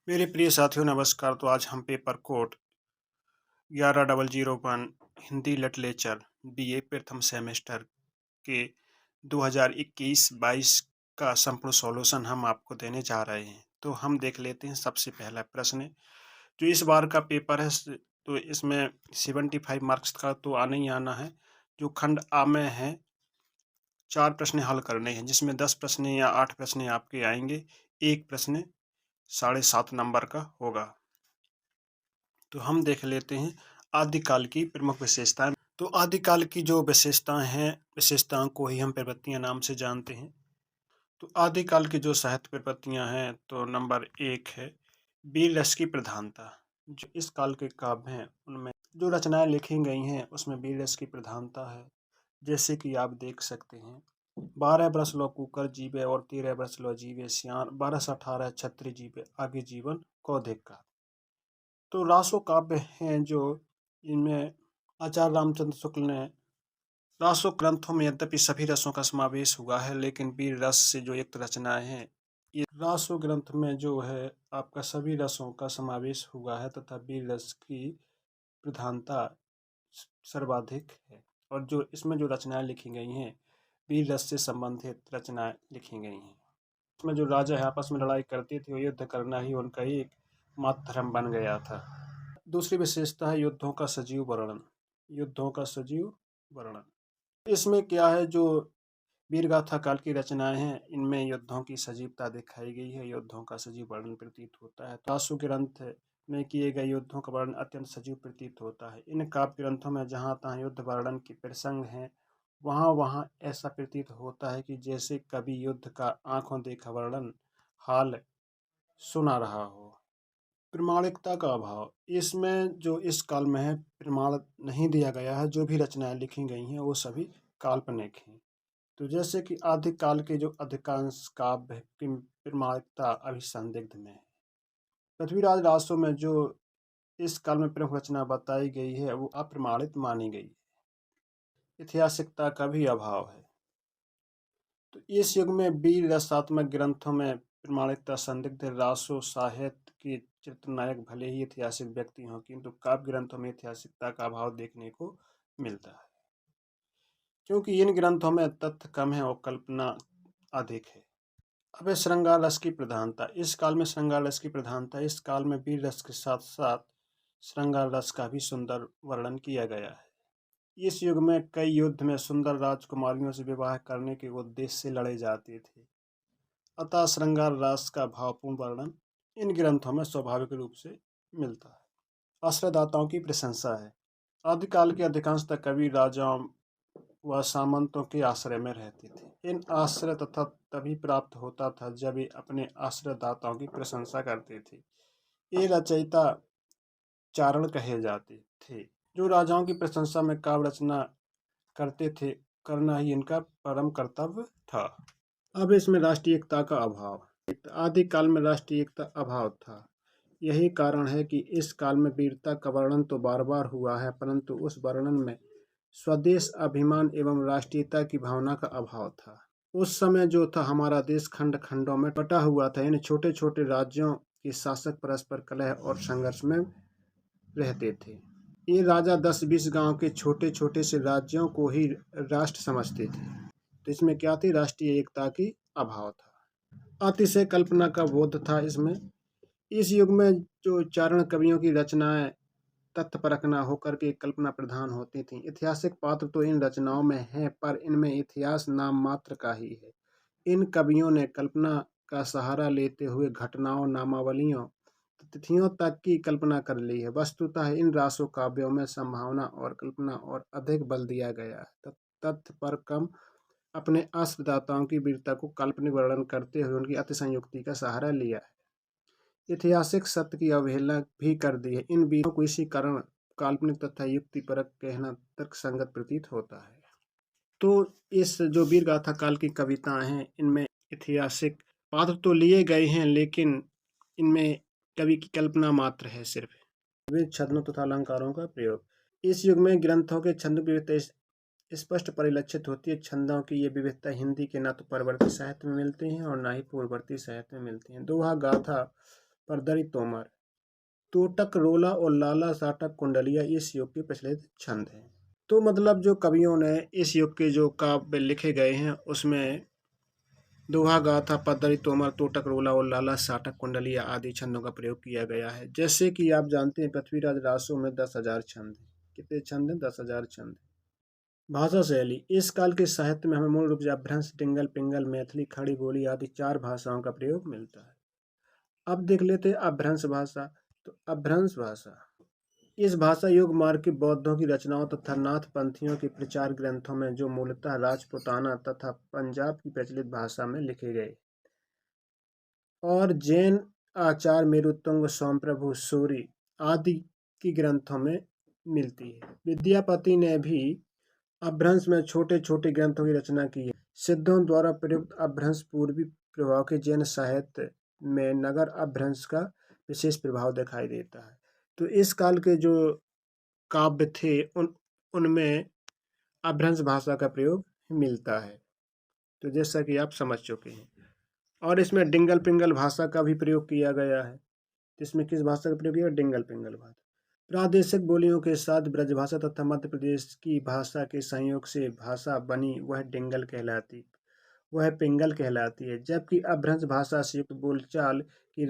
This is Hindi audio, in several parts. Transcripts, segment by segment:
मेरे प्रिय साथियों नमस्कार। तो आज हम paper code 11001 Hindi literature BA प्रथम सेमेस्टर के 2021-22 का संपूर्ण सॉल्यूशन हम आपको देने जा रहे हैं। तो हम देख लेते हैं सबसे पहला प्रश्न जो इस बार का पेपर है तो इसमें 75 मार्क्स का तो आना ही आना है। जो खंड आ में है 4 प्रश्न हल करने हैं, जिसमें 10 प्रश्न या 8 प्रश्न आपके आएंगे। एक प्रश्न 7.5 नंबर का होगा। तो हम देख लेते हैं आदिकाल की प्रमुख विशेषताएं। तो आदिकाल की जो विशेषताएं हैं, विशेषताओं को ही हम प्रवृत्तियां नाम से जानते हैं। तो आदिकाल की जो साहित्य प्रवृत्तियां हैं, तो नंबर 1 है वीर रस की प्रधानता। जो इस काल के काव्य हैं उनमें जो रचनाएं लिखी गई हैं उसमें वीर रस की प्रधानता है। जैसे कि आप देख सकते हैं 12 बरस लो कुकर जीवे और 13 बरस लो जीवे सियान, 12 से 18 छत्री जीवे आगे जीवन को देखा। तो रासो काव्य हैं जो इनमें आचार्य रामचंद्र शुक्ल ने रासो ग्रंथों में यद्यपि सभी रसों का समावेश हुआ है, लेकिन वीर रस से जो युक्त रचनाएं हैं, ये रासो ग्रंथ में जो है आपका सभी रसों का समावेश हुआ है तथा वीर रस की प्रधानता सर्वाधिक है। और जो इसमें जो रचनाएं लिखी गई हैं वीर रस से संबंधित रचनाएं लिखी गई हैं। इसमें जो राजा है आपस में लड़ाई करते थे, वो युद्ध करना ही उनका एक मात्र धर्म बन गया था। दूसरी विशेषता है युद्धों का सजीव वर्णन। युद्धों का सजीव वर्णन इसमें क्या है, जो वीरगाथा काल की रचनाएं हैं इनमें युद्धों की सजीवता दिखाई गई है, युद्धों का सजीव वर्णन प्रतीत होता है। तासु ग्रंथ में किए गए युद्धों का वर्णन अत्यंत सजीव प्रतीत होता है। इन काव्य ग्रंथों में जहाँ तहाँ युद्ध वर्णन के प्रसंग हैं, वहाँ वहाँ ऐसा प्रतीत होता है कि जैसे कभी युद्ध का आंखों देखा वर्णन हाल सुना रहा हो। प्रमाणिकता का अभाव, इसमें जो इस काल में है प्रमाण नहीं दिया गया है। जो भी रचनाएं लिखी गई हैं वो सभी काल्पनिक हैं। तो जैसे कि आदिकाल के जो अधिकांश काव्य की प्रमाणिकता अभी संदिग्ध में है। पृथ्वीराज रासो में जो इस काल में प्रमुख रचना बताई गई है वो अप्रमाणित मानी गई है। ऐतिहासिकता का भी अभाव है। तो इस युग में वीर रसात्मक ग्रंथों में प्रमाणिकता संदिग्ध है। रासो साहित्य की चित्रनायक भले ही ऐतिहासिक व्यक्ति हों, किंतु काव्य ग्रंथों में ऐतिहासिकता का अभाव देखने को मिलता है, क्योंकि इन ग्रंथों में तथ्य कम है और कल्पना अधिक है। अब है श्रृंगार रस की प्रधानता। इस काल में श्रृंगार रस की प्रधानता। इस काल में वीर रस के साथ साथ श्रृंगार रस का भी सुंदर वर्णन किया गया है। इस युग में कई युद्ध में सुंदर राजकुमारियों से विवाह करने के उद्देश्य से लड़े जाते थे, अतः श्रृंगार रस का भावपूर्ण वर्णन इन ग्रंथों में स्वाभाविक रूप से मिलता है। आश्रयदाताओं की प्रशंसा है। आदिकाल के अधिकांशतः कवि राजाओं व सामंतों के आश्रय में रहते थे। इन आश्रय तथा तभी प्राप्त होता था जब ये अपने आश्रयदाताओं की प्रशंसा करते थे। ये रचयिता चारण कहे जाते थे। जो राजाओं की प्रशंसा में काव्य रचना करते थे, करना ही इनका परम कर्तव्य था। अब इसमें राष्ट्रीय एकता का अभाव। आदिकाल में राष्ट्रीय एकता अभाव था। यही कारण है कि इस काल में वीरता का वर्णन तो बार बार हुआ है, परंतु उस वर्णन में स्वदेश अभिमान एवं राष्ट्रीयता की भावना का अभाव था। उस समय जो था हमारा देश खंड खंडों में बटा हुआ था। इन छोटे छोटे राज्यों के शासक परस्पर कलह और संघर्ष में रहते थे। ये राजा 10-20 गांव के छोटे छोटे से राज्यों को ही राष्ट्र समझते थे। तो इसमें क्या थी, राष्ट्रीय एकता की अभाव था। अतिशय कल्पना का बोध था इसमें। इस युग में जो चारण कवियों की रचनाएं तथ्यपरक न होकर के कल्पना प्रधान होती थीं। ऐतिहासिक पात्र तो इन रचनाओं में हैं, पर इनमें इतिहास नाम मात्र का ही है। इन कवियों ने कल्पना का सहारा लेते हुए घटनाओं, नामावलियों, तिथियों तक की कल्पना कर ली है। वस्तुतः इन रासो काव्यों में संभावना और कल्पना और अधिक बल दिया गया है। तथ्य पर कम अपने आश्रयदाताओं की वीरता को काल्पनिक वर्णन करते हुए उनकी अतिशयोक्ति का सहारा लिया है। ऐतिहासिक सत्य की अवहेलना भी कर दी है। इन वीरों को इसी कारण काल्पनिक तथा युक्तिपरक कहना तर्कसंगत प्रतीत होता है। तो इस जो वीर गाथा काल की कविताएं हैं इनमें ऐतिहासिक पात्र तो लिए गए हैं, लेकिन इनमें कवि की कल्पना मात्र है सिर्फ। विविध छंदों तथा अलंकारों का प्रयोग। इस युग में ग्रंथों के छंद विविधता स्पष्ट परिलक्षित होती है। छंदों की ये विविधता हिंदी के न तो परवर्ती साहित्य में मिलती हैं और न ही पूर्ववर्ती साहित्य में मिलती हैं। दोहा, गाथा, परदरी तोमर, तोटक रोला और लाला साटक कुंडलिया इस युग के प्रचलित छंद हैं। तो मतलब जो कवियों ने इस युग के जो काव्य लिखे गए हैं उसमें दोहा गाथा, पद्दरी तोमर, तोटक रोला और लाला साटक कुंडलिया आदि छंदों का प्रयोग किया गया है। जैसे कि आप जानते हैं पृथ्वीराज रासो में 10,000 छंद हैं। कितने छंद हैं? 10,000 छंद। भाषा शैली, इस काल के साहित्य में हमें मूल रूप से अपभ्रंश, डिंगल पिंगल, मैथिली, खड़ी बोली आदि 4 भाषाओं का प्रयोग मिलता है। अब देख लेते हैं अपभ्रंश भाषा। तो अपभ्रंश भाषा इस भाषा युग मार्ग के बौद्धों की रचनाओं तथा नाथ पंथियों के प्रचार ग्रंथों में जो मूलतः राजपूताना तथा पंजाब की प्रचलित भाषा में लिखे गए और जैन आचार्य मेरुतुंग, सोमप्रभु, सूरि आदि की ग्रंथों में मिलती है। विद्यापति ने भी अपभ्रंश में छोटे छोटे ग्रंथों की रचना की है। सिद्धों द्वारा प्रयुक्त अपभ्रंश पूर्वी प्रभाव के जैन साहित्य में नगर अपभ्रंश का विशेष प्रभाव दिखाई देता है। तो इस काल के जो काव्य थे उनमें अपभ्रंश भाषा का प्रयोग मिलता है। तो जैसा कि आप समझ चुके हैं। और इसमें डिंगल पिंगल भाषा का भी प्रयोग किया गया है। इसमें किस भाषा का प्रयोग किया? डिंगल पिंगल भाषा। प्रादेशिक बोलियों के साथ ब्रजभाषा तथा मध्य प्रदेश की भाषा के संयोग से भाषा बनी वह डिंगल कहलाती, वह पिंगल कहलाती है। जबकि अपभ्रंश भाषा से युक्त बोलचाल की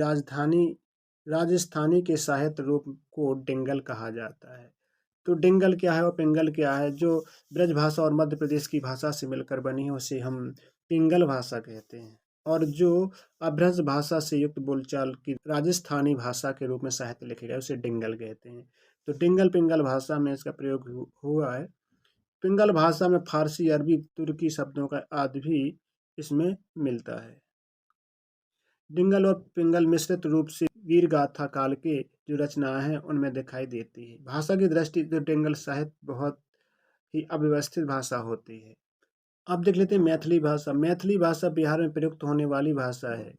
राजस्थानी के साहित्य रूप को डिंगल कहा जाता है। तो डिंगल क्या है और पिंगल क्या है? जो ब्रज भाषा और मध्य प्रदेश की भाषा से मिलकर बनी है उसे हम पिंगल भाषा कहते हैं। और जो अपभ्रंश भाषा से युक्त बोलचाल की राजस्थानी भाषा के रूप में साहित्य लिखे गए उसे डिंगल कहते हैं। तो डिंगल पिंगल भाषा में इसका प्रयोग हुआ है। पिंगल भाषा में फारसी, अरबी, तुर्की शब्दों का आदि भी इसमें मिलता है। डिंगल और पिंगल मिश्रित रूप से वीर गाथा काल के जो रचनाएं हैं उनमें दिखाई देती है। भाषा की दृष्टि से डिंगल साहित्य बहुत ही अव्यवस्थित भाषा होती है। अब देख लेते हैं मैथिली भाषा। मैथिली भाषा बिहार में प्रयुक्त होने वाली भाषा है।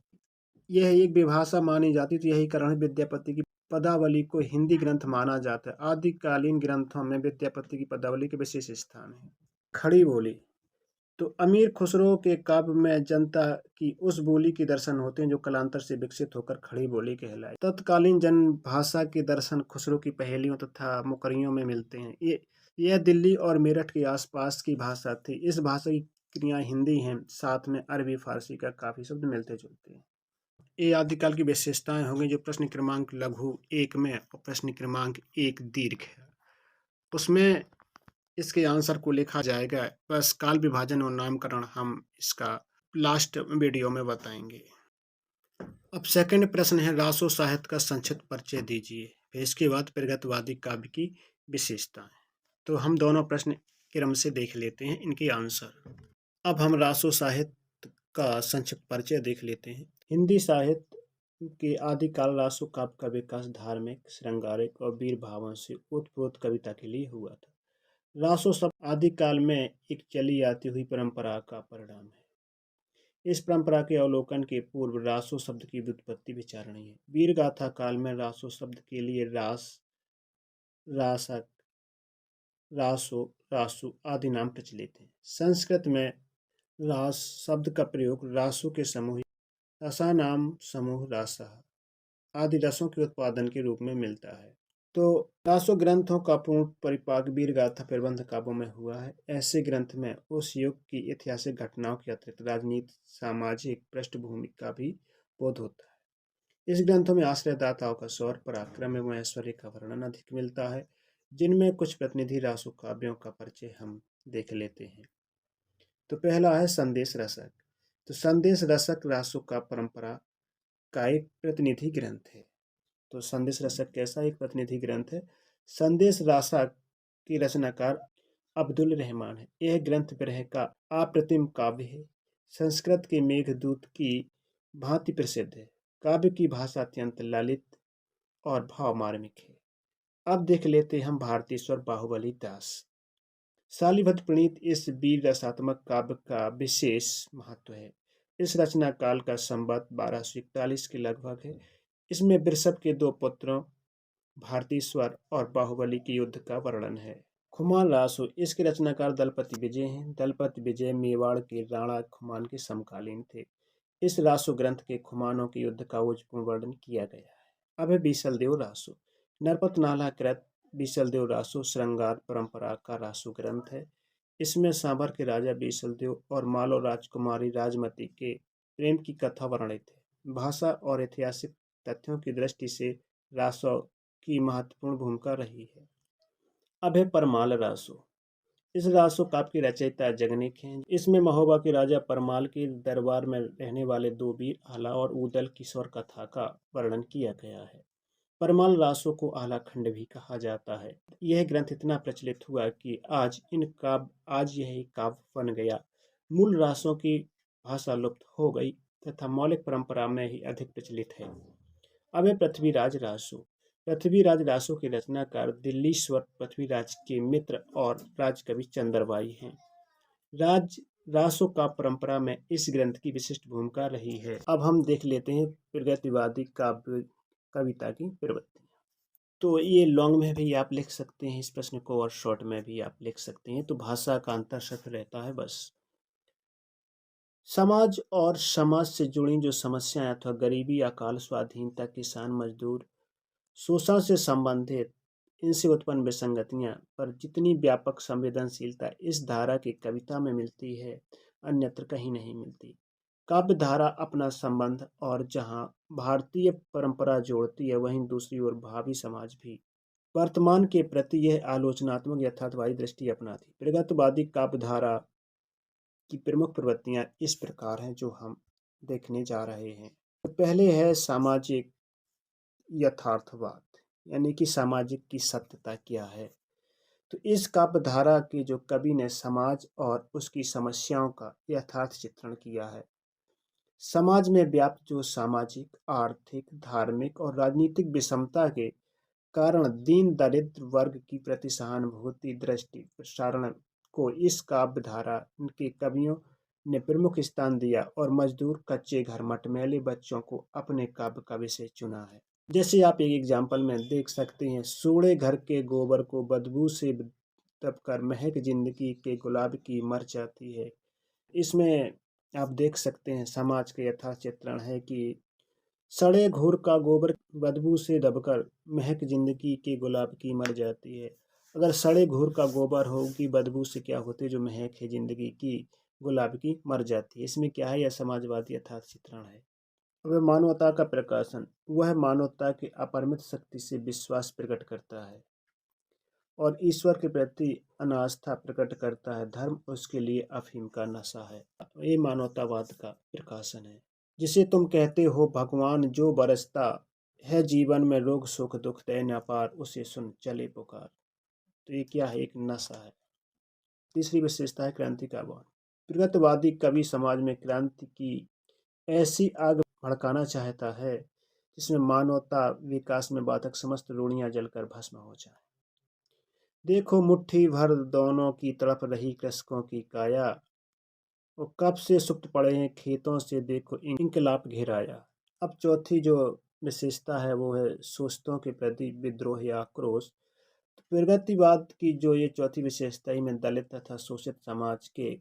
यह एक विभाषा मानी जाती थी। यही कारण विद्यापति की पदावली को हिंदी ग्रंथ माना जाता है। आदिकालीन ग्रंथों में विद्यापति की पदावली के विशेष स्थान है। खड़ी बोली, तो अमीर खुसरो के काव्य में जनता की उस बोली के दर्शन होते हैं जो कालांतर से विकसित होकर खड़ी बोली कहलाई। तत्कालीन जन भाषा के दर्शन खुसरो की पहेलियों तथा मुकरियों में मिलते हैं। यह दिल्ली और मेरठ के आसपास की भाषा थी। इस भाषा की क्रियाएं हिंदी हैं, साथ में अरबी फारसी का काफी शब्द मिलते जुलते हैं। ये आदिकाल की विशेषताएं होंगी जो प्रश्न क्रमांक लघु 1 में और प्रश्न क्रमांक 1 दीर्घ है उसमें इसके आंसर को लिखा जाएगा। बस काल विभाजन और नामकरण हम इसका लास्ट वीडियो में बताएंगे। अब सेकंड प्रश्न है रासो साहित्य का संक्षिप्त परिचय दीजिए। फिर इसके बाद प्रगतवादी काव्य की विशेषताएं। तो हम दोनों प्रश्न क्रम से देख लेते हैं इनके आंसर। अब हम रासो साहित्य का संक्षिप्त परिचय देख लेते हैं। हिंदी साहित्य के आदिकाल रासो काव्य का विकास धार्मिक, श्रृंगारिक और वीर भावों से ओतप्रोत कविता के लिए हुआ था। रासो शब्द आदिकाल में एक चली आती हुई परंपरा का परिणाम है। इस परंपरा के अवलोकन के पूर्व रासो शब्द की व्युत्पत्ति विचारणीय है। वीर गाथा काल में रासो शब्द के लिए रास, रासक, रासो, रासु आदि नाम प्रचलित हैं। संस्कृत में रास शब्द का प्रयोग रासो के समूह, रसानाम समूह रासः आदि रसों के उत्पादन के रूप में मिलता है। तो रासो ग्रंथों का पूर्ण परिपाक वीर गाथा प्रबंध काव्यों में हुआ है। ऐसे ग्रंथ में उस युग की ऐतिहासिक घटनाओं के अतिरिक्त राजनीतिक, सामाजिक पृष्ठभूमि का भी बोध होता है। इस ग्रंथों में आश्रयदाताओं का शौर्य, पराक्रम एवं ऐश्वर्य का वर्णन अधिक मिलता है, जिनमें कुछ प्रतिनिधि रासो काव्यों का परिचय हम देख लेते हैं। तो पहला है संदेश रसक। तो संदेश रसक रासो का परंपरा का एक प्रतिनिधि ग्रंथ है। तो संदेश रसक कैसा एक प्रतिनिधि ग्रंथ है? संदेश रसक की रचनाकार अब्दुल रहमान है। यह ग्रंथ विरह का अप्रतिम काव्य है। संस्कृत के मेघदूत की भांति प्रसिद्ध है। काव्य की भाषा अत्यंत ललित और भावमार्मिक है। अब देख लेते हैं हम भारतीय स्वर बाहुबली दास। शालिभद्र प्रणीत इस वीर रसात्मक काव्य का विशेष महत्व है। इस रचना काल का संवत 1241 के लगभग है। इसमें वृषभ के 2 पुत्रों भारतीश्वर और बाहुबली के युद्ध का वर्णन है। खुमान रासो, इसके रचनाकार दलपति विजय हैं। दलपति विजय मेवाड़ के राणा खुमान के समकालीन थे। इस रासो ग्रंथ के खुमानों के युद्ध का ओजपूर्ण वर्णन किया गया है। अब है बीसलदेव रासो। नरपत नाला कृत बीसलदेव रासो श्रृंगार परंपरा का रासो ग्रंथ है। इसमें सांभर के राजा बीसलदेव और मालो राजकुमारी राजमती के प्रेम की कथा वर्णित है। भाषा और ऐतिहासिक तथ्यों की दृष्टि से रासो की महत्वपूर्ण भूमिका रही है। अब है परमाल रासो। इस रासो काव्य के रचयिता जगनिक हैं। इसमें महोबा के राजा परमाल के दरबार में रहने वाले दो वीर आला और ऊदल किशोर कथा का वर्णन किया गया है। परमाल रासो को आलाखंड भी कहा जाता है। यह ग्रंथ इतना प्रचलित हुआ कि आज यह काव्य बन गया। मूल रासों की भाषा लुप्त हो गई तथा मौलिक परंपरा में ही अधिक प्रचलित है। अब है पृथ्वीराज रासो। पृथ्वीराज रासो के रचनाकार दिल्लीश्वर पृथ्वीराज के मित्र और राजकवि चंद्रबाई हैं। राज रासो का परंपरा में इस ग्रंथ की विशिष्ट भूमिका रही है। अब हम देख लेते हैं प्रगतिवादी काव्य कविता की प्रवृत्ति। तो ये लॉन्ग में भी आप लिख सकते हैं इस प्रश्न को और शॉर्ट में भी आप लिख सकते हैं। तो भाषा का अंतर सिर्फ रहता है बस। समाज और समाज से जुड़ी जो समस्याएं अथवा गरीबी, अकाल, स्वाधीनता, किसान, मजदूर, शोषण से संबंधित इनसे उत्पन्न विसंगतियां पर जितनी व्यापक संवेदनशीलता इस धारा की कविता में मिलती है, अन्यत्र कहीं नहीं मिलती। काव्य धारा अपना संबंध और जहां भारतीय परंपरा जोड़ती है, वहीं दूसरी ओर भावी समाज भी वर्तमान के प्रति यह आलोचनात्मक यथार्थवादी दृष्टि अपनाती। प्रगतिवादी काव्य धारा की प्रमुख प्रवृत्तियां इस प्रकार हैं जो हम देखने जा रहे हैं। तो पहले है सामाजिक यथार्थवाद, यानी कि सामाजिक की सत्यता क्या है। तो इस काव्य धारा के जो कवि ने समाज और उसकी समस्याओं का यथार्थ चित्रण किया है। समाज में व्याप्त जो सामाजिक, आर्थिक, धार्मिक और राजनीतिक विषमता के कारण दीन दरिद्र वर्ग की प्रति सहानुभूति दृष्टि प्रसारण को इस काव्य धारा के कवियों ने प्रमुख स्थान दिया और मजदूर, कच्चे घर, मटमैले बच्चों को अपने काव्य का विषय चुना है। जैसे आप एक एग्जाम्पल में देख सकते हैं, सूड़े घर के गोबर को बदबू से दबकर महक जिंदगी के गुलाब की मर जाती है। इसमें आप देख सकते हैं समाज का यथार्थ चित्रण है कि सड़े घूर का गोबर बदबू से दबकर महक जिंदगी के गुलाब की मर जाती है। अगर सड़े घूर का गोबर होगी, बदबू से क्या होती है, जो महक है जिंदगी की गुलाब की मर जाती है। इसमें क्या है, यह समाजवादी यथार्थ चित्रण है। वह मानवता का प्रकाशन, वह मानवता की अपरिमित शक्ति से विश्वास प्रकट करता है और ईश्वर के प्रति अनास्था प्रकट करता है। धर्म उसके लिए अफीम का नशा है। ये मानवतावाद का प्रकाशन है। जिसे तुम कहते हो भगवान, जो बरसता है जीवन में रोग सुख दुख दैन अपार, उसे सुन चले पुकार। तो ये क्या है, एक नशा है। तीसरी विशेषता है क्रांति का आह्वान। प्रगतिवादी कवि समाज में क्रांति की ऐसी आग भड़काना चाहता है जिसमें मानवता विकास में बाधक समस्त रूढ़ियां जलकर भस्म हो जाए। देखो मुट्ठी भर दोनों की तड़प रही कृषकों की काया, वो कब से सुप्त पड़े हैं खेतों से देखो इनकलाब घेराया। अब चौथी जो विशेषता है वो है शोषितों के प्रति विद्रोह या आक्रोश। तो प्रगतिवाद की जो ये चौथी विशेषता में दलित तथा शोषित समाज के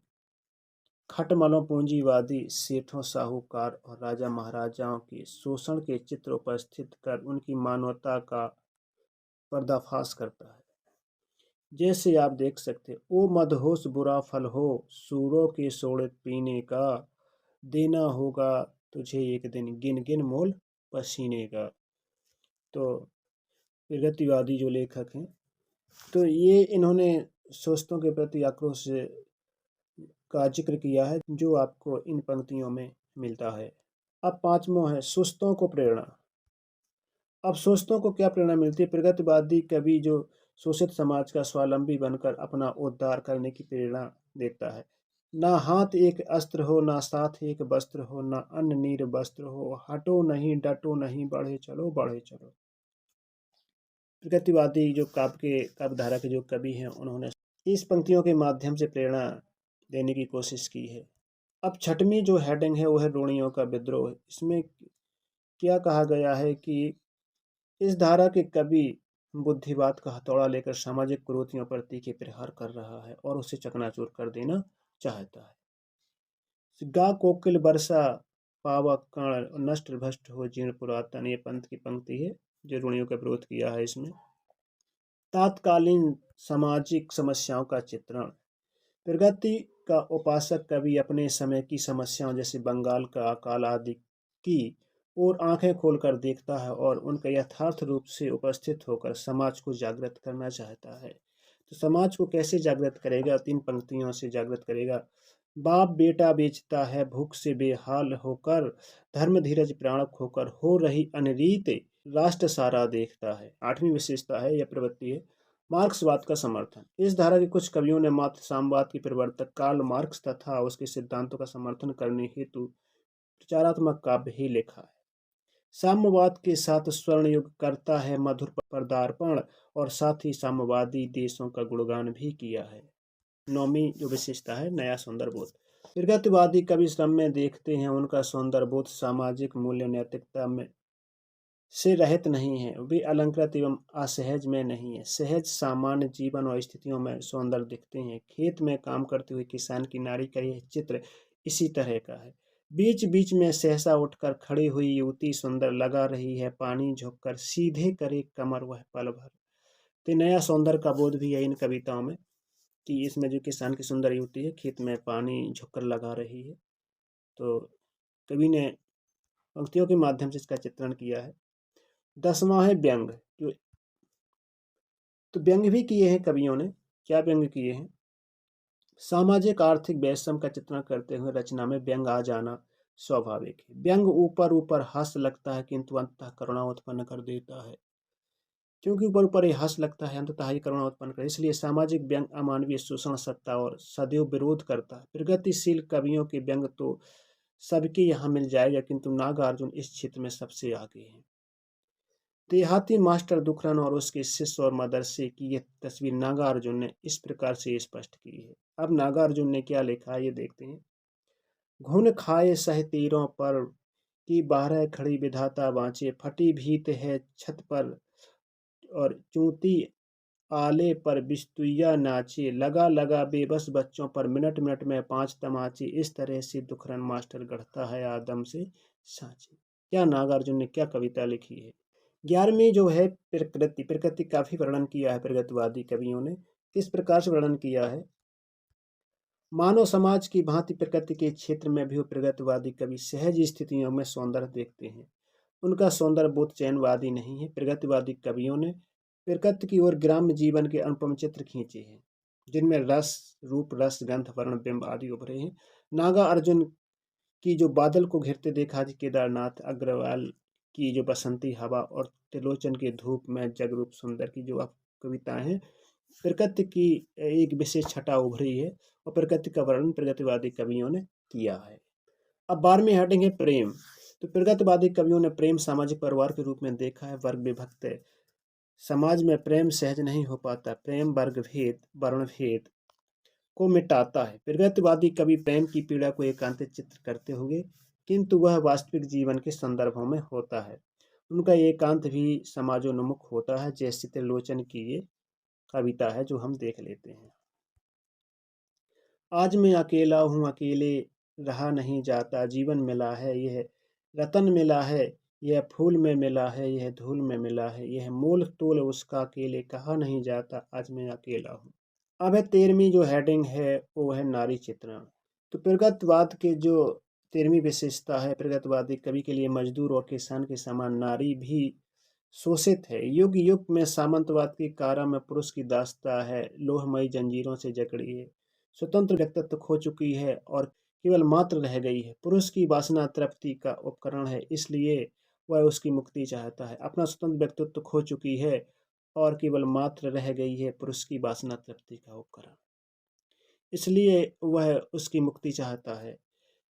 खटमलों, पूंजीवादी सेठों, साहूकार और राजा महाराजाओं के शोषण के चित्र उपस्थित कर उनकी मानवता का पर्दाफाश करता है। जैसे आप देख सकते, ओ मदहोश बुरा फल हो सूरों के सोड़े पीने का, देना होगा तुझे एक दिन गिन गिन मोल पसीने का। तो प्रगतिवादी जो लेखक हैं, तो ये इन्होंने शोषितों के प्रति आक्रोश का जिक्र किया है जो आपको इन पंक्तियों में मिलता है। अब पांचवां है सुस्तों को प्रेरणा। अब शोषितों को क्या प्रेरणा मिलती है? प्रगतिवादी कवि जो शोषित समाज का स्वावलंबी बनकर अपना उद्धार करने की प्रेरणा देता है। ना हाथ एक अस्त्र हो, ना साथ एक वस्त्र हो, ना अन्न नीर वस्त्र हो, हटो नहीं डटो नहीं, बढ़े चलो बढ़े चलो। प्रगतिवादी जो काव्य धारा के जो कवि हैं, उन्होंने इस पंक्तियों के माध्यम से प्रेरणा देने की कोशिश की है। अब छठवीं जो हेडिंग है वो है रूढ़ियों का विद्रोह। इसमें क्या कहा गया है कि इस धारा के कवि बुद्धिवाद का हथौड़ा लेकर सामाजिक कुरीतियों पर तीखे प्रहार कर रहा है और उसे चकनाचूर कर देना चाहता है। गा कोकिल बरसा पावक कण नष्ट भ्रष्ट हो जीर्ण पुरातन, ये पंत की पंक्ति है जो ऋणियों का विरोध किया है इसमें। तात्कालीन सामाजिक समस्याओं का चित्रण। प्रगति का उपासक कवि अपने समय की समस्याओं जैसे बंगाल का अकाल आदि की ओर आंखें खोलकर देखता है और उनका यथार्थ रूप से उपस्थित होकर समाज को जागृत करना चाहता है। तो समाज को कैसे जागृत करेगा? 3 पंक्तियों से जागृत करेगा। बाप बेटा बेचता है भूख से बेहाल होकर, धर्म धीरज प्राण खोकर, हो रही अनरीत राष्ट्र सारा देखता है। 8वीं विशेषता है या प्रवृत्ति है मार्क्सवाद का समर्थन। इस धारा के कुछ कवियों ने मात्र साम्यवाद के प्रवर्तक कार्ल मार्क्स तथा उसके सिद्धांतों का समर्थन करने हेतु प्रचारात्मक काव्य ही लिखा है। साम्यवाद के साथ स्वर्ण युग करता है मधुर पदार्पण और साथ ही साम्यवादी देशों का गुणगान भी किया है। 9वीं जो विशेषता है नया सौंदर्य बोध। प्रगतिवादी कवि श्रम में देखते हैं उनका सौंदर्य बोध सामाजिक मूल्य नैतिकता में से रहित नहीं है, वे अलंकृत एवं असहज में नहीं है, सहज सामान्य जीवन और स्थितियों में सौंदर्य दिखते हैं। खेत में काम करते हुए किसान की नारी का यह चित्र इसी तरह का है। बीच बीच में सहसा उठकर खड़ी हुई युवती सुंदर लगा रही है, पानी झुककर सीधे करे कमर वह पल भर। तो नया सौंदर्य का बोध भी है इन कविताओं में कि इसमें जो किसान की सुंदर युवती है खेत में पानी झुककर लगा रही है। तो कवि ने पंक्तियों के माध्यम से इसका चित्रण किया है। 10वां है व्यंग। तो व्यंग भी किए हैं कवियों ने। क्या व्यंग किए हैं? सामाजिक आर्थिक वैषम्य का चित्रण करते हुए रचना में व्यंग आ जाना स्वाभाविक है। व्यंग ऊपर ऊपर हास्य लगता है किंतु अंततः करुणा उत्पन्न कर देता है। क्योंकि ऊपर ऊपर ये हास्य लगता है अंततः ही करुणा उत्पन्न कर, इसलिए सामाजिक व्यंग अमानवीय शोषण सत्ता और सदैव विरोध करता है। प्रगतिशील कवियों के व्यंग तो सबके यहाँ मिल जाएगा किंतु नागार्जुन इस क्षेत्र में सबसे आगे है। देहाती मास्टर दुखरन और उसके शिष्य और मदरसे की यह तस्वीर नागार्जुन ने इस प्रकार से स्पष्ट की है। अब नागार्जुन ने क्या लिखा है ये देखते हैं। घुन खाए सह तीरों पर की 12 खड़ी विधाता बाँचे, फटी भीत है छत पर और चूंती आले पर बिस्तुइया नाचे, लगा लगा बेबस बच्चों पर मिनट मिनट में 5 तमाचे। इस तरह से दुखरन मास्टर गढ़ता है आदम से सांचे। क्या नागार्जुन ने क्या कविता लिखी है। 11वीं जो है प्रकृति। प्रकृति काफी वर्णन किया है प्रगतिवादी कवियों ने। किस प्रकार से वर्णन किया है? मानव समाज की भांति प्रकृति के क्षेत्र में भी प्रगतिवादी कवि सहज स्थितियों में सौंदर्य देखते हैं। उनका सौंदर्य बोध चयनवादी नहीं है। प्रगतिवादी कवियों ने प्रकृति की ओर ग्राम्य जीवन के अनुपम चित्र खींचे हैं जिनमें रस रूप रस गंध वर्ण बिंब आदि उभरे हैं। नागा अर्जुन की जो बादल को घिरते देखा जी केदारनाथ, अग्रवाल की जो बसंती हवा और त्रिलोचन के धूप में जगरूप सुंदर की जो कविताएं हैं, प्रकृति की एक विशेष छटा उभरी है और प्रकृति का वर्णन प्रगतिवादी कवियों ने किया है। अब 12वीं हेडिंग है प्रेम। तो प्रगतिवादी कवियों ने प्रेम सामाजिक परिवार के रूप में देखा है। वर्ग विभक्त है, समाज में प्रेम सहज नहीं हो पाता। प्रेम वर्ग भेद वर्ण भेद को मिटाता है। प्रगतिवादी कवि प्रेम की पीड़ा को एकांतिक चित्र करते हुए किंतु वह वास्तविक जीवन के संदर्भों में होता है। उनका एकांत भी समाजोन्मुख होता है, जैसे त्रिलोचन की ये कविता है जो हम देख लेते हैं। आज मैं अकेला हूँ, अकेले रहा नहीं जाता, जीवन मिला है यह रतन मिला है, यह फूल में मिला है, यह धूल में मिला है, यह मोल तोल उसका अकेले कहा नहीं जाता, आज मैं अकेला हूँ। अब है 13वीं जो हेडिंग है वो है नारी चित्रण। तो प्रगतिवाद के जो 13वीं विशेषता है, प्रगतिवादी कवि के लिए मजदूर और किसान के समान नारी भी शोषित है। युग युग में सामंतवाद की कारा में पुरुष की दास्ता है, लोहमयी जंजीरों से जकड़ी है, स्वतंत्र व्यक्तित्व खो चुकी है और केवल मात्र रह गई है। पुरुष की वासना तृप्ति का उपकरण है, इसलिए वह उसकी मुक्ति चाहता है। अपना स्वतंत्र व्यक्तित्व खो चुकी है और केवल मात्र रह गई है पुरुष की वासना तृप्ति का उपकरण, इसलिए वह उसकी मुक्ति चाहता है।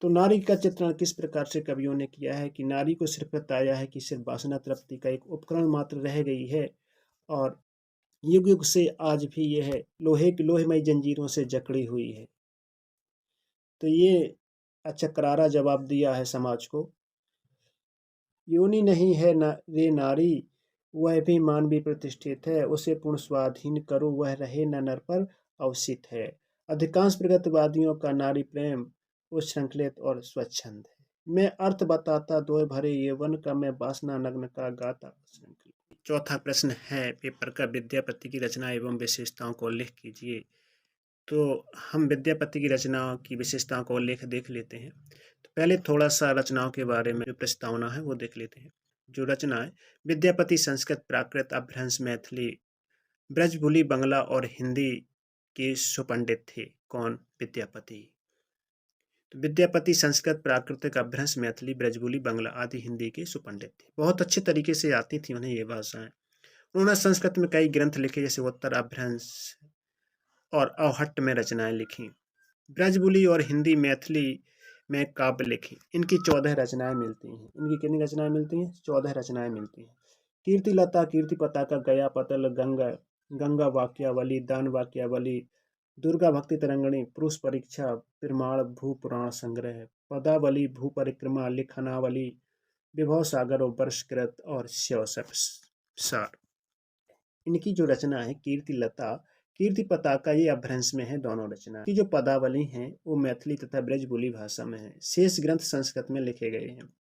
तो नारी का चित्रण किस प्रकार से कवियों ने किया है कि नारी को सिर्फ बताया है कि सिर्फ वासना तृप्ति का एक उपकरण मात्र रह गई है और युग युग से आज भी यह लोहेमयी जंजीरों से जकड़ी हुई है। तो ये अच्छा करारा जवाब दिया है समाज को। योनि नहीं है रे नारी, वह भी मानवीय प्रतिष्ठित है, उसे पूर्ण स्वाधीन करो, वह रहे न नर पर अवसित है। अधिकांश प्रगतिवादियों का नारी प्रेम उच्छृंखलित और स्वच्छंद है। मैं अर्थ बताता दोय भरे यौवन का, मैं वासना नग्न का गाता असंख्य। चौथा प्रश्न है पेपर का, विद्यापति की रचना एवं विशेषताओं को उल्लेख कीजिए। तो हम विद्यापति की रचनाओं की विशेषताओं को उल्लेख देख लेते हैं। तो पहले थोड़ा सा रचनाओं के बारे में जो प्रस्तावना है वो देख लेते हैं। जो रचना है, विद्यापति संस्कृत, प्राकृत, अपभ्रंश, मैथिली, ब्रजभूली, बंगला और हिंदी के सुपंडित थे। कौन? विद्यापति। तो विद्यापति संस्कृत, प्राकृतिक, अपभ्रंश, मैथिली, ब्रजभूली, बंगला आदि हिंदी के सुपंडित थे। बहुत अच्छे तरीके से आती थी उन्हें ये भाषाएं। उन्होंने संस्कृत में कई ग्रंथ लिखे, जैसे उत्तर, अपभ्रंश और अवहट्ट में रचनाएं लिखी। ब्रजभूली और हिंदी मैथिली में काव्य लिखे। इनकी 14 रचनाएं मिलती हैं। इनकी कितनी रचनाएं मिलती हैं? 14 रचनाएं मिलती हैं। कीर्ति लता, कीर्ति पताका, गया पतल, गंगा, गंगा वाक्यावली, दान वाक्यावली, दुर्गा भक्ति तरंगिणी, पुरुष परीक्षा, प्रमाण, भू पुराण संग्रह, पदावली, भू परिक्रमा, लिखनावली, विभव सागर और वर्षकृत और शव सार। इनकी जो रचना है कीर्ति लता, कीर्ति पताका, ये अपभ्रंश में है दोनों रचना की। जो पदावली हैं वो मैथिली तथा ब्रजभूली भाषा में है। शेष ग्रंथ संस्कृत में लिखे गए हैं।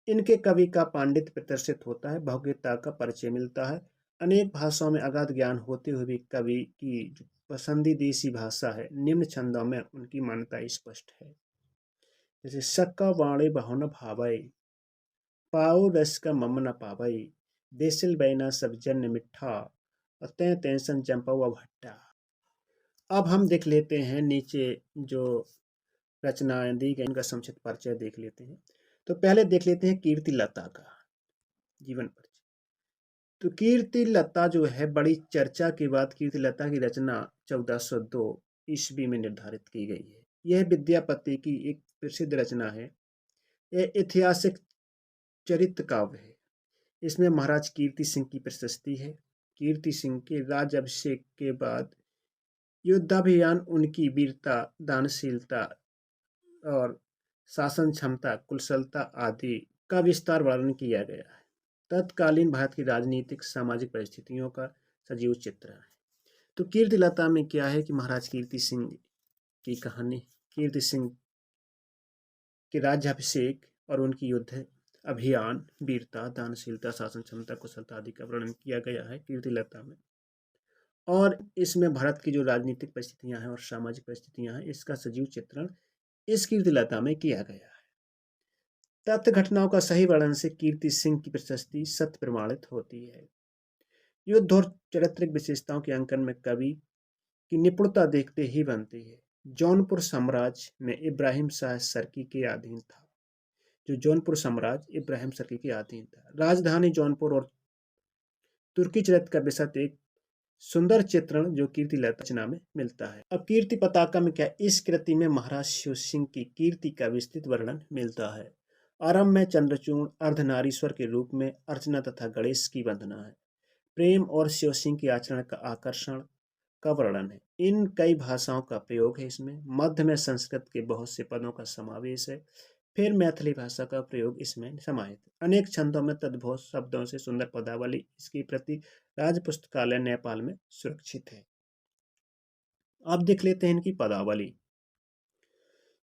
इनके कवि का पांडित्य प्रदर्शित होता है, भौतिकता का परिचय मिलता है। अनेक भाषाओं में अगाध ज्ञान होते हुए भी कवि की जो पसंदीदा भाषा है, निम्न छंदों में उनकी मान्यता स्पष्ट है। जैसे सक्का वाणे बहुन भावै, पाओ रस का मम न पावै, बेसिल बैना सब जन मिठा, तै तैसन चंपवा भट्टा। अब हम देख लेते हैं नीचे जो रचनाएं दी गई, इनका संक्षिप्त परिचय देख लेते हैं। तो पहले देख लेते हैं कीर्ति लता का जीवन परिचय। तो कीर्ति लता जो है, बड़ी चर्चा के बाद कीर्ति लता की रचना 1402 ईस्वी में निर्धारित की गई है। यह विद्यापति की एक प्रसिद्ध रचना है। यह ऐतिहासिक चरित्र काव्य है। इसमें महाराज कीर्ति सिंह की प्रशस्ति है। कीर्ति सिंह के राज्याभिषेक के बाद युद्धाभियान, उनकी वीरता, दानशीलता और शासन क्षमता, कुशलता आदि का विस्तार वर्णन किया गया है। तत्कालीन भारत की राजनीतिक सामाजिक परिस्थितियों का सजीव चित्र है। तो कीर्ति लता में क्या है कि महाराज कीर्ति सिंह की कहानी, कीर्ति सिंह के राज्याभिषेक और उनकी युद्ध अभियान, वीरता, दानशीलता, शासन क्षमता, कुशलता आदि का वर्णन किया गया है कीर्ति लता में। और इसमें भारत की जो राजनीतिक परिस्थितियां हैं और सामाजिक परिस्थितियां हैं, इसका सजीव चित्रण इस कीर्ति लता में किया गया है। तथ्य घटनाओं का सही वर्णन से कीर्ति सिंह की प्रशस्ति सत्य प्रमाणित होती है। युद्ध और चारित्रिक विशेषताओं के अंकन में कवि की निपुणता देखते ही बनती है। जौनपुर साम्राज्य में इब्राहिम शाह सर्की के अधीन था। जो जौनपुर साम्राज्य इब्राहिम सर्की के अधीन था। राजधानी जौनपुर और तुर्की चरित्र का विषय एक सुंदर चित्रण जो कीर्ति लता रचना में मिलता है। अब कीर्ति पताका में क्या, इस कृति में महाराज शिव सिंह की कीर्ति का विस्तृत वर्णन मिलता है। आरंभ में चंद्रचूड़ अर्धनारीश्वर के रूप में अर्चना तथा गणेश की वंदना है। प्रेम और शिव सिंह के आचरण का आकर्षण का वर्णन है। इन कई भाषाओं का प्रयोग है इसमें। मध्य में संस्कृत के बहुत से पदों का समावेश है। फिर मैथिली भाषा का प्रयोग इसमें समाहित है। अनेक छंदों में तद्भव शब्दों से सुंदर पदावली इसकी प्रति राज्य पुस्तकालय नेपाल में सुरक्षित है। अब देख लेते हैं इनकी पदावली।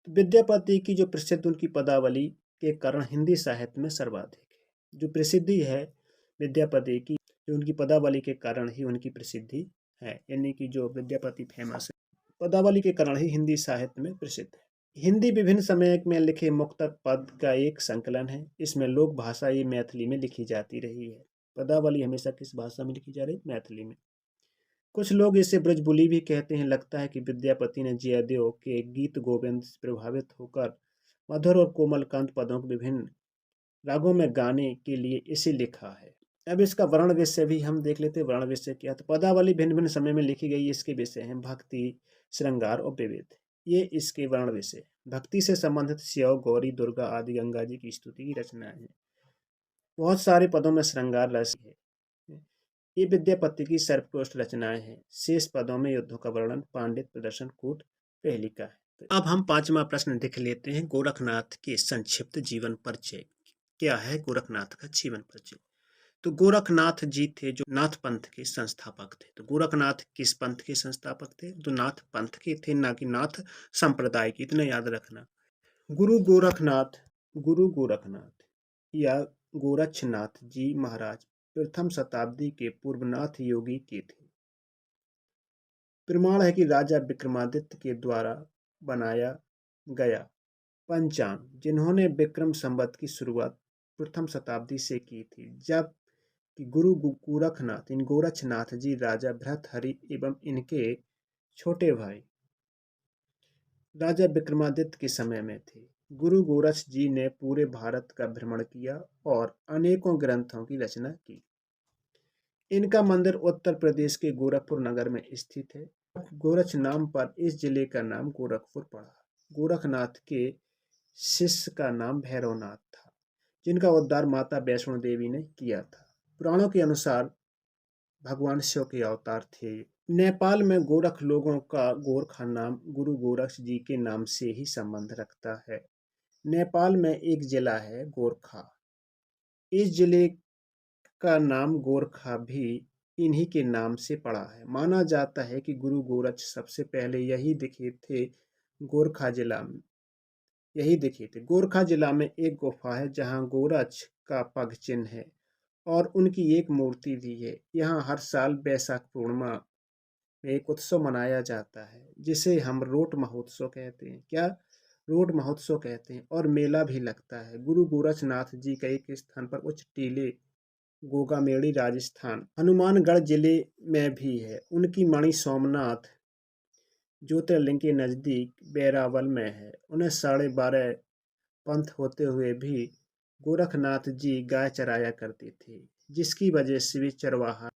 तो विद्यापति की जो प्रसिद्ध उनकी पदावली के कारण हिंदी साहित्य में सर्वाधिक है। जो प्रसिद्धि है विद्यापति की, जो उनकी पदावली के कारण ही उनकी प्रसिद्धि है, यानी कि जो विद्यापति फेमस है, पदावली के कारण ही हिंदी साहित्य में प्रसिद्ध है। हिंदी विभिन्न समय में लिखे मुक्तक पद का एक संकलन है। इसमें लोक भाषा ये मैथिली में लिखी जाती रही है। पदावली हमेशा किस भाषा में लिखी जा रही? मैथिली में। कुछ लोग इसे ब्रजबुली भी कहते हैं। लगता है कि विद्यापति ने जयदेव के गीत गोविंद से प्रभावित होकर मधुर और कोमलकांत पदों को विभिन्न रागों में गाने के लिए इसे लिखा है। अब इसका वर्ण विषय भी हम देख लेते हैं। वर्ण विषय क्या? तो पदावली भिन्न भिन्न समय में लिखी गई। इसके विषय हैं भक्ति, श्रृंगार और विविध। ये इसके वर्ण विषय। भक्ति से संबंधित शिव, गौरी, दुर्गा आदि गंगा जी की स्तुति की रचनाएं हैं। बहुत सारे पदों में श्रृंगार रस है। ये विद्यापति की सर्वोत्कृष्ट रचनाएं हैं। शेष पदों में युद्धों का वर्णन, पांडित प्रदर्शन, कूट, पहेलिका है। तो अब हम पांचवा प्रश्न देख लेते हैं। गोरखनाथ के संक्षिप्त जीवन परिचय। क्या है गोरखनाथ का जीवन परिचय? तो गोरखनाथ जी थे जो नाथ पंथ के संस्थापक थे। तो गोरखनाथ किस पंथ के संस्थापक थे? तो नाथ पंथ के थे, ना कि नाथ संप्रदाय के। इतना याद रखना। गुरु गोरखनाथ गुरु गोरखनाथ या गोरक्षनाथ जी महाराज प्रथम शताब्दी के पूर्वनाथ योगी के थे। प्रमाण है कि राजा विक्रमादित्य के द्वारा बनाया गया पंचांग, जिन्होंने विक्रम संवत की शुरुआत प्रथम शताब्दी से की थी, जब कि गुरु गोरखनाथ इन गोरक्षनाथ जी राजा भृतहरि एवं इनके छोटे भाई राजा विक्रमादित्य के समय में थे। गुरु गोरक्ष जी ने पूरे भारत का भ्रमण किया और अनेकों ग्रंथों की रचना की। इनका मंदिर उत्तर प्रदेश के गोरखपुर नगर में स्थित है। गोरक्ष नाम पर इस जिले का नाम गोरखपुर पड़ा। गोरखनाथ के शिष्य का नाम भैरवनाथ था, जिनका उद्धार माता वैष्णो देवी ने किया था। पुराणों के अनुसार भगवान शिव के अवतार थे। नेपाल में गोरख लोगों का गोरखा नाम गुरु गोरक्ष जी के नाम से ही संबंध रखता है। नेपाल में एक जिला है गोरखा। इस जिले का नाम गोरखा भी इन्हीं के नाम से पड़ा है। माना जाता है कि गुरु गोरक्ष सबसे पहले यही दिखे थे। गोरखा जिला में एक गुफा है जहां गोरक्ष का पग चिन्ह है और उनकी एक मूर्ति भी है। यहाँ हर साल बैसाख पूर्णिमा में एक उत्सव मनाया जाता है, जिसे हम रोट महोत्सव कहते हैं। रोट महोत्सव कहते हैं, और मेला भी लगता है। गुरु गोरक्षनाथ जी का एक स्थान पर उच्च टीले गोगामेड़ी राजस्थान हनुमानगढ़ जिले में भी है। उनकी मणि सोमनाथ ज्योतिर्लिंग के नजदीक बैरावल में है। उन्हें 12.5 पंथ होते हुए भी गोरखनाथ जी गाय चराया करते थे, जिसकी वजह से वे चरवाहा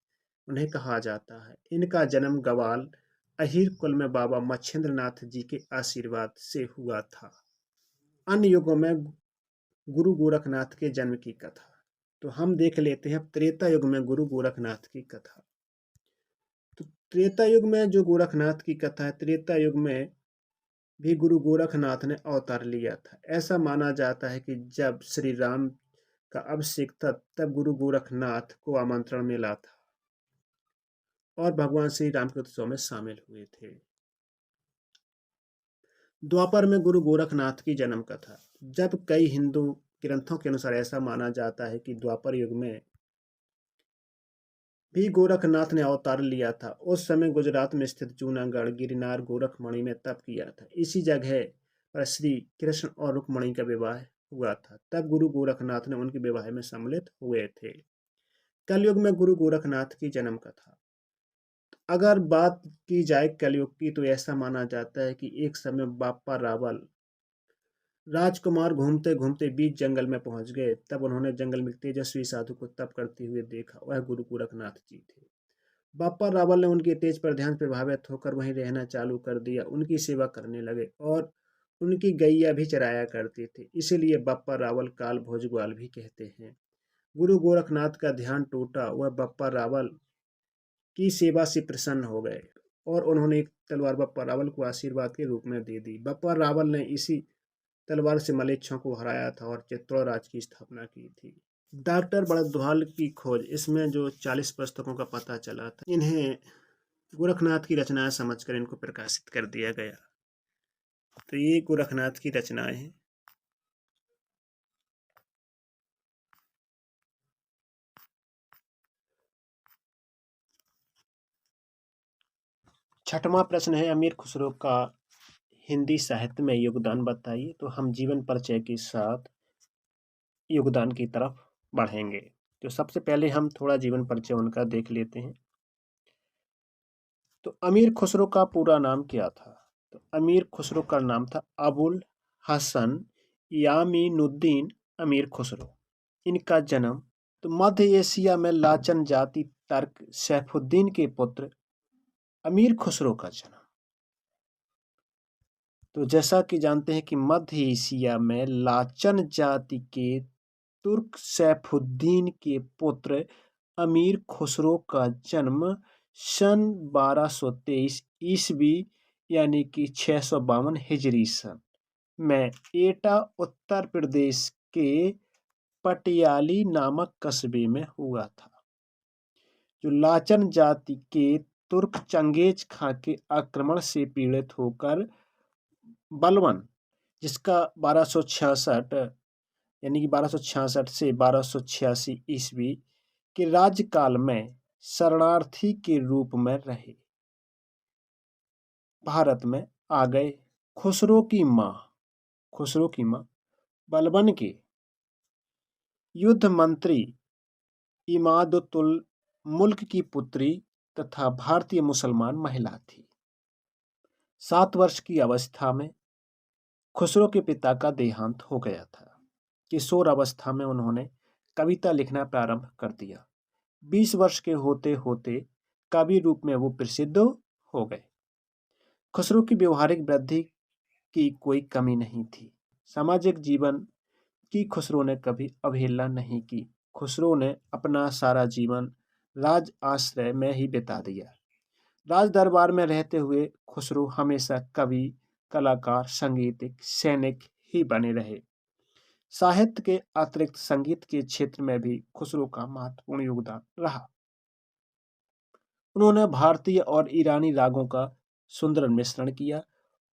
उन्हें कहा जाता है। इनका जन्म गवाल अहीर कुल में बाबा मच्छिंद्र नाथ जी के आशीर्वाद से हुआ था। अन्य युगों में गुरु गोरखनाथ के जन्म की कथा तो हम देख लेते हैं। त्रेता युग में गुरु गोरखनाथ की कथा। तो त्रेता युग में जो गोरखनाथ की कथा है, त्रेता युग में भी गुरु गोरखनाथ ने अवतार लिया था। ऐसा माना जाता है कि जब श्री राम का अभिषेक था, तब गुरु गोरखनाथ को आमंत्रण मिला था और भगवान श्री राम के उत्सव में शामिल हुए थे। द्वापर में गुरु गोरखनाथ की जन्म कथा। जब कई हिंदू ग्रंथों के अनुसार ऐसा माना जाता है कि द्वापर युग में भी गोरखनाथ ने अवतार लिया था। उस समय गुजरात में स्थित जूनागढ़ गिरनार गोरखमणि में तप किया था। इसी जगह पर श्री कृष्ण और रुक्मणी का विवाह हुआ था। तब गुरु गोरखनाथ ने उनके विवाह में सम्मिलित हुए थे। कलयुग में गुरु गोरखनाथ की जन्म कथा। अगर बात की जाए कलयुग की, तो ऐसा माना जाता है कि एक समय बापा रावल राजकुमार घूमते घूमते बीच जंगल में पहुंच गए। तब उन्होंने जंगल में तेजस्वी साधु को तप करते हुए देखा। वह गुरु गोरखनाथ जी थे। बापा रावल ने उनके तेज पर ध्यान प्रभावित होकर वहीं रहना चालू कर दिया। उनकी सेवा करने लगे और उनकी गैया भी चराया करते थे। इसीलिए बापा रावल काल भोजग्वाल भी कहते हैं। गुरु गोरखनाथ का ध्यान टूटा। वह बापा रावल की सेवा से प्रसन्न हो गए और उन्होंने एक तलवार बापा रावल को आशीर्वाद के रूप में दे दी। बापा रावल ने इसी तलवार से मलेच्छों को हराया था और चित्तौड़ राज की स्थापना की थी। डॉक्टर बड़द्वाल की खोज, इसमें जो 40 पुस्तकों का पता चला था, इन्हें गोरखनाथ की रचनाएं समझकर इनको प्रकाशित कर दिया गया। तो ये गोरखनाथ की रचनाएं हैं। छठवां प्रश्न है, अमीर खुसरो का हिंदी साहित्य में योगदान बताइए। तो हम जीवन परिचय के साथ योगदान की तरफ बढ़ेंगे। तो सबसे पहले हम थोड़ा जीवन परिचय उनका देख लेते हैं। तो अमीर खुसरो का पूरा नाम क्या था? तो अमीर खुसरो का नाम था अबुल हसन यामीनुद्दीन अमीर खुसरो। इनका जन्म तो मध्य एशिया में लाचन जाति तर्क सैफुद्दीन के पुत्र अमीर खुसरो का जन्म। तो जैसा कि जानते हैं कि मध्य एशिया में लाचन जाति के तुर्क सैफुद्दीन के पुत्र अमीर खुसरो का जन्म सन 1223 ईस्वी यानी कि 652 हिजरी सन में एटा उत्तर प्रदेश के पटियाली नामक कस्बे में हुआ था। जो लाचन जाति के तुर्क चंगेज खां के आक्रमण से पीड़ित होकर बलवन, जिसका 1266 यानी कि 1266 से 1286 ईस्वी के राज्यकाल में शरणार्थी के रूप में रहे। भारत में आ गए। खुसरो की मां बलबन के युद्ध मंत्री इमादतुल मुल्क की पुत्री तथा भारतीय मुसलमान महिला थी। 7 वर्ष की अवस्था में खुसरो के पिता का देहांत हो गया था। किशोर अवस्था में उन्होंने कविता लिखना प्रारंभ कर दिया। 20 वर्ष के होते होते कवि रूप में वो प्रसिद्ध हो गए। खुसरो की व्यवहारिक वृद्धि की कोई कमी नहीं थी। सामाजिक जीवन की खुसरो ने कभी अवहेलना नहीं की। खुसरो ने अपना सारा जीवन राज आश्रय में ही बिता दिया। राज दरबार में रहते हुए खुसरो हमेशा कवि, कलाकार, संगीतज्ञ, सैनिक ही बने रहे। साहित्य के अतिरिक्त संगीत के क्षेत्र में भी खुसरो का महत्वपूर्ण योगदान रहा। उन्होंने भारतीय और ईरानी रागों का सुंदर मिश्रण किया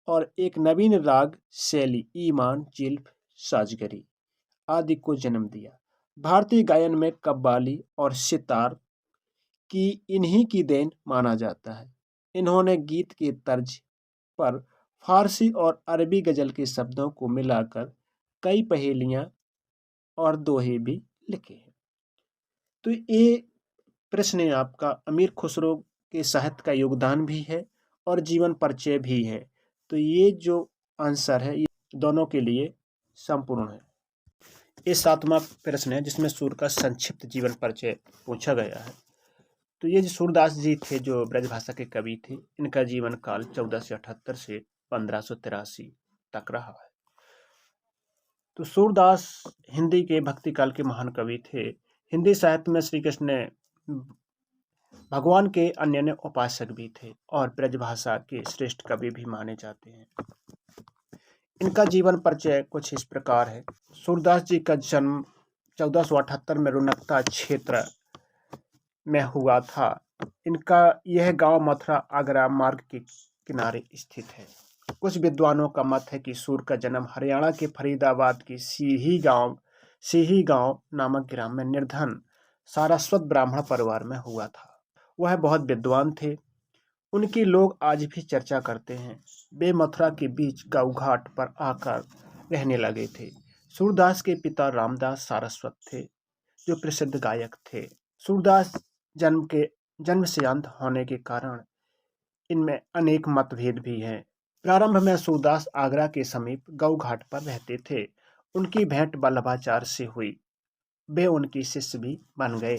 और एक नवीन राग शैली ईमान, जिल्फ, साजगरी आदि को जन्म दिया। भारतीय गायन में कव्वाली और सितार की इन्हीं की देन माना जाता है। इन्होंने गीत के तर्ज पर फारसी और अरबी गजल के शब्दों को मिलाकर कई पहेलियां और दोहे भी लिखे हैं। तो ये प्रश्न है आपका अमीर खुसरो के साहित्य का योगदान भी है और जीवन परिचय भी है। तो ये जो आंसर है ये दोनों के लिए संपूर्ण है। ये 7वां प्रश्न है जिसमें सूर का संक्षिप्त जीवन परिचय पूछा गया है। तो ये जो सूरदास जी थे जो ब्रजभाषा के कवि थे, इनका जीवन काल 1478 से 1583 तक रहा है। तो सूरदास हिंदी के भक्ति काल के महान कवि थे। हिंदी साहित्य में श्री कृष्ण ने भगवान के अन्य उपासक भी थे और ब्रजभाषा के श्रेष्ठ कवि भी माने जाते हैं। इनका जीवन परिचय कुछ इस प्रकार है। सूरदास जी का जन्म 1478 में रुनकता क्षेत्र में हुआ था। इनका यह गांव मथुरा आगरा मार्ग के किनारे स्थित है। कुछ विद्वानों का मत है कि सूर का जन्म हरियाणा के फरीदाबाद के सीही गांव नामक ग्राम में निर्धन सारस्वत ब्राह्मण परिवार में हुआ था। वह बहुत विद्वान थे। उनकी लोग आज भी चर्चा करते हैं। वे मथुरा के बीच गऊ घाट पर आकर रहने लगे थे। सूरदास के पिता रामदास सारस्वत थे जो प्रसिद्ध गायक थे। सूरदास जन्म से अंध होने के कारण इनमें अनेक मतभेद भी हैं। प्रारंभ में सूरदास आगरा के समीप गऊ घाट पर रहते थे। उनकी भेंट वल्लभाचार्य से हुई। वे उनके शिष्य भी बन गए।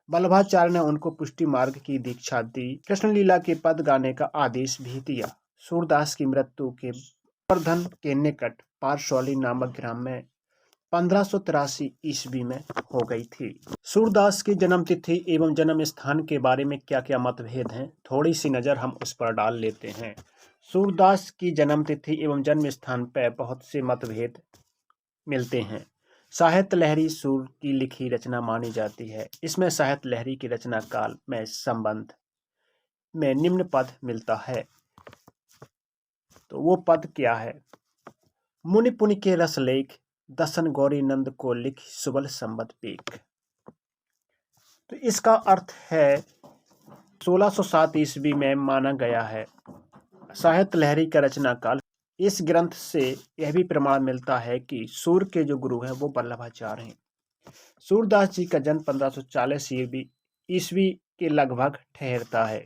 वल्लभाचार्य ने उनको पुष्टि मार्ग की दीक्षा दी। कृष्णलीला के पद गाने का आदेश भी दिया। सूरदास की मृत्यु के गोवर्धन के निकट पारसौली नामक ग्राम में 1583 ईस्वी में हो गई थी। सूरदास की जन्म तिथि एवं जन्म स्थान के बारे में क्या क्या मतभेद हैं, थोड़ी सी नज़र हम उस पर डाल लेते हैं। सूरदास की जन्म तिथि एवं जन्म स्थान पर बहुत से मतभेद मिलते हैं। साहित्य लहरी सूर की लिखी रचना मानी जाती है। इसमें साहित्य लहरी की रचना काल में संबंध में निम्न पद मिलता है। तो वो पद क्या है? मुनि पुनि के रस लेख, दसन गौरी नंद को लिख सुबल संबत पेख। तो इसका अर्थ है 1607 ईस्वी में माना गया है साहित्य लहरी का रचना काल। इस ग्रंथ से यह भी प्रमाण मिलता है कि सूर के जो गुरु हैं वो वल्लभाचार्य हैं। सूरदास जी का जन्म 1540 ईस्वी के लगभग ठहरता है,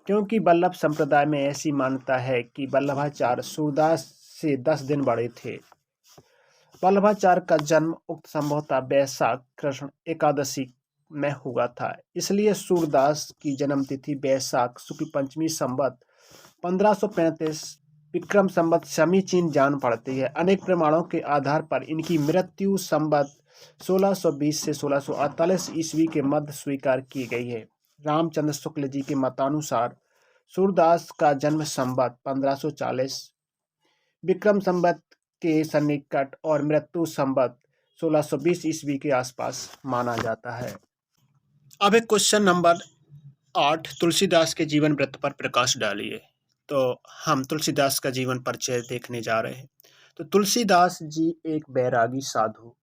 क्योंकि वल्लभ संप्रदाय में ऐसी मान्यता है कि वल्लभाचार्य सूरदास से 10 दिन बड़े थे। वल्लभाचार्य का जन्म उक्त संभवतः वैशाख कृष्ण एकादशी में हुआ था। इसलिए सूरदास की जन्मतिथि वैशाख शुक्ल पंचमी संवत 1535 विक्रम संवत समीचीन जान पड़ती है। अनेक प्रमाणों के आधार पर इनकी मृत्यु संवत 1620 से 1648 ईस्वी के मध्य स्वीकार की गई है। रामचंद्र शुक्ल जी के मतानुसार सूरदास का जन्म संवत 1540 विक्रम संवत के सन्निकट और मृत्यु संवत 1620 ईस्वी के आसपास माना जाता है। अब एक क्वेश्चन नंबर 8, तुलसीदास के जीवन वृत्त पर प्रकाश डालिए। तो हम तुलसीदास का जीवन परिचय देखने जा रहे हैं। तो तुलसीदास जी एक बैरागी साधु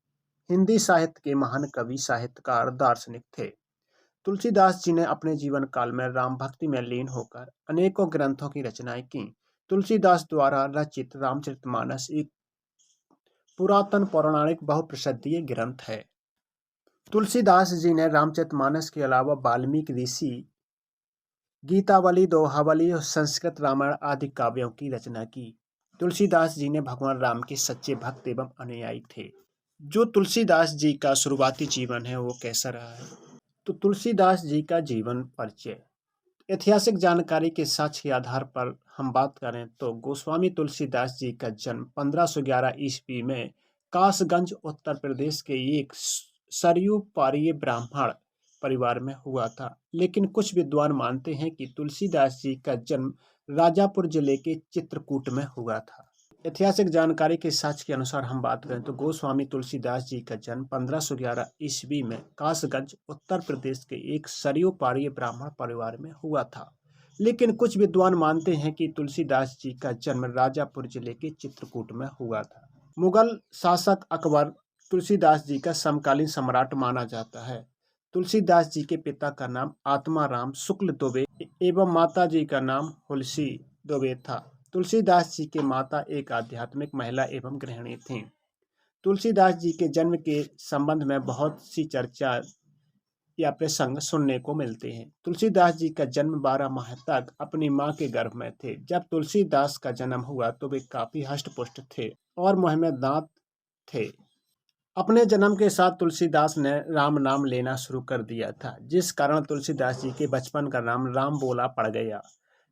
हिंदी साहित्य के महान कवि, साहित्यकार, दार्शनिक थे। तुलसीदास जी ने अपने जीवन काल में राम भक्ति में लीन होकर अनेकों ग्रंथों की रचनाएं की। तुलसीदास द्वारा रचित रामचरितमानस एक पुरातन पौराणिक बहुप्रसिद्धीय ग्रंथ है। तुलसीदास जी ने रामचरितमानस के अलावा वाल्मीकि ऋषि, गीतावली, दोहावली और संस्कृत रामायण आदि काव्यों की रचना की। तुलसीदास जी ने भगवान राम के सच्चे भक्त एवं अनुयायी थे। जो तुलसीदास जी का शुरुआती जीवन है वो कैसा रहा है, तो तुलसीदास जी का जीवन परिचय। ऐतिहासिक जानकारी के साक्ष्य के आधार पर हम बात करें तो गोस्वामी तुलसीदास जी का जन्म 1511 ईस्वी में कासगंज, उत्तर प्रदेश के एक सरयू पारीय ब्राह्मण परिवार में हुआ था। लेकिन कुछ विद्वान मानते हैं कि तुलसीदास जी का जन्म राजापुर जिले के चित्रकूट में हुआ था। ऐतिहासिक जानकारी के साक्ष्य के अनुसार हम बात करें तो गोस्वामी तुलसीदास जी का जन्म 1511 ईस्वी में कासगंज, उत्तर प्रदेश के एक सरयू पारीय ब्राह्मण परिवार में हुआ था। लेकिन कुछ विद्वान मानते हैं कि तुलसीदास जी का जन्म राजापुर जिले के चित्रकूट में हुआ था। मुगल शासक अकबर तुलसीदास जी का समकालीन सम्राट माना जाता है। तुलसीदास जी के पिता का नाम आत्माराम शुक्ल दुबे एवं माता जी का नाम हुलसी दुबे था। तुलसीदास जी के माता एक आध्यात्मिक महिला एवं गृहिणी थीं। तुलसीदास जी के जन्म के संबंध में बहुत सी चर्चा या प्रसंग सुनने को मिलते हैं। तुलसीदास जी का जन्म 12 माह तक अपनी मां के गर्भ में थे। जब तुलसीदास का जन्म हुआ तो वे काफी हष्ट-पुष्ट थे और मुंह में दांत थे। अपने जन्म के साथ तुलसीदास ने राम नाम लेना शुरू कर दिया था, जिस कारण तुलसीदास जी के बचपन का नाम राम बोला पड़ गया।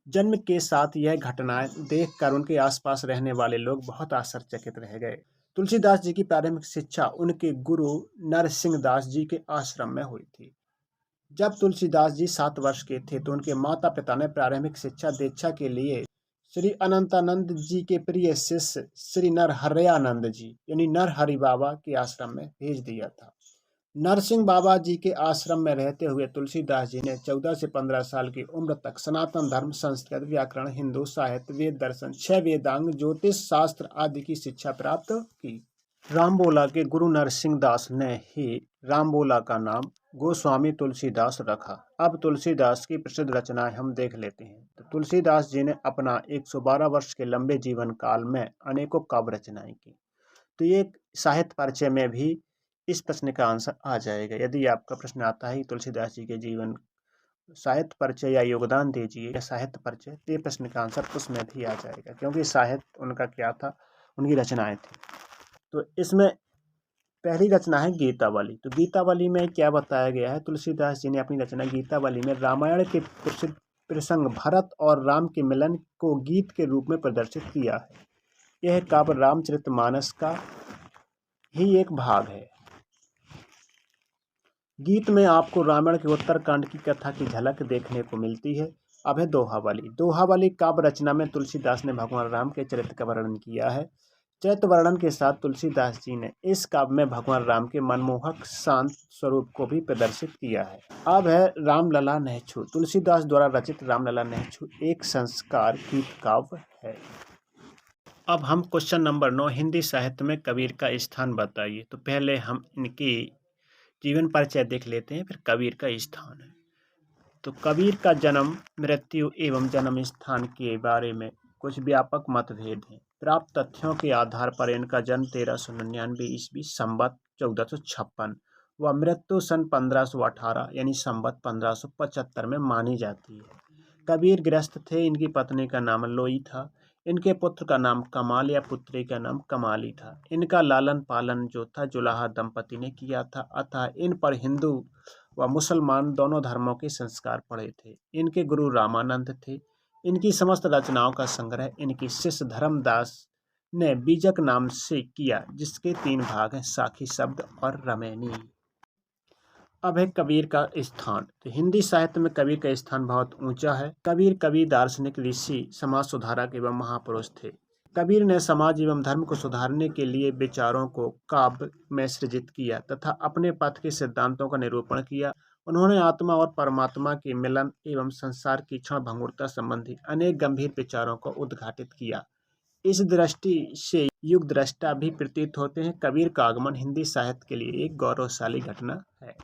जन्म के साथ यह घटनाएं देखकर उनके आसपास रहने वाले लोग बहुत आश्चर्यचकित रह गए। तुलसीदास जी की प्रारंभिक शिक्षा उनके गुरु नरसिंह दास जी के आश्रम में हुई थी। जब तुलसीदास जी 7 वर्ष के थे तो उनके माता पिता ने प्रारंभिक शिक्षा दीक्षा के लिए श्री अनंतानंद जी के प्रिय शिष्य श्री नरहरयानंद जी यानी नरहरि बाबा के आश्रम में भेज दिया था। नरसिंह बाबा जी के आश्रम में रहते हुए तुलसीदास जी ने 14 से 15 साल की उम्र तक सनातन धर्म, संस्कृत, व्याकरण, हिंदू साहित्य, वेद दर्शन, 6 वेदांग, ज्योतिष शास्त्र आदि की शिक्षा प्राप्त की। रामबोला के गुरु नरसिंह दास ने ही रामबोला का नाम गोस्वामी तुलसीदास रखा। अब तुलसीदास की प्रसिद्ध रचनाएं हम देख लेते हैं। तो तुलसीदास जी ने अपना 112 वर्ष के लंबे जीवन काल में अनेकों काव्य रचनाएं की। तो ये साहित्य परिचय में भी इस प्रश्न का आंसर आ जाएगा। यदि आपका प्रश्न आता है तुलसीदास जी के जीवन साहित्य परिचय या योगदान दीजिए या साहित्य परिचय, तो ये प्रश्न का आंसर उसमें भी आ जाएगा, क्योंकि साहित्य उनका क्या था, उनकी रचनाएं थी। तो इसमें पहली रचना है गीतावली। तो गीतावली में क्या बताया गया है, तुलसीदास जी ने अपनी रचना गीतावली में रामायण के प्रसिद्ध प्रसंग भरत और राम के मिलन को गीत के रूप में प्रदर्शित किया है। यह काव्य रामचरितमानस का ही एक भाग है। गीत में आपको रामायण के उत्तरकांड की कथा की झलक देखने को मिलती है। अब है दोहावली। दोहावली काव्य रचना में तुलसीदास ने भगवान राम के चरित्र का वर्णन किया है। चरित्र वर्णन के साथ तुलसीदास जी ने इस काव्य में भगवान राम के मनमोहक शांत स्वरूप को भी प्रदर्शित किया है। अब है रामलला नहछू। तुलसीदास द्वारा रचित रामलला नहछू एक संस्कार गीत काव्य है। अब हम क्वेश्चन नंबर 9 हिंदी साहित्य में कबीर का स्थान बताइए। तो पहले हम इनकी जीवन परिचय देख लेते हैं, फिर कबीर का स्थान है। तो कबीर का जन्म, मृत्यु एवं जन्म स्थान के बारे में कुछ व्यापक मतभेद हैं। प्राप्त तथ्यों के आधार पर इनका जन्म 1399 ईस्वी संवत 1456 व मृत्यु सन 1518 यानी संवत 1575 में मानी जाती है। कबीर गृहस्थ थे। इनकी पत्नी का नाम लोई था। इनके पुत्र का नाम कमाल या पुत्री का नाम कमाली था। इनका लालन पालन जो था जुलाहा दंपति ने किया था, अतः इन पर हिंदू व मुसलमान दोनों धर्मों के संस्कार पड़े थे। इनके गुरु रामानंद थे। इनकी समस्त रचनाओं का संग्रह इनके शिष्य धर्मदास ने बीजक नाम से किया, जिसके 3 भाग हैं, साखी शब्द और रमैनी। अब है कबीर का स्थान। तो हिंदी साहित्य में कबीर का स्थान बहुत ऊंचा है। कबीर कवि, दार्शनिक, ऋषि, समाज सुधारक एवं महापुरुष थे। कबीर ने समाज एवं धर्म को सुधारने के लिए विचारों को काव्य में सृजित किया तथा अपने पथ के सिद्धांतों का निरूपण किया। उन्होंने आत्मा और परमात्मा के मिलन एवं संसार की क्षण भंगुरता संबंधी अनेक गंभीर विचारों को उद्घाटित किया। इस दृष्टि से युग द्रष्टा भी प्रतीत होते हैं। कबीर का आगमन हिंदी साहित्य के लिए एक गौरवशाली घटना है।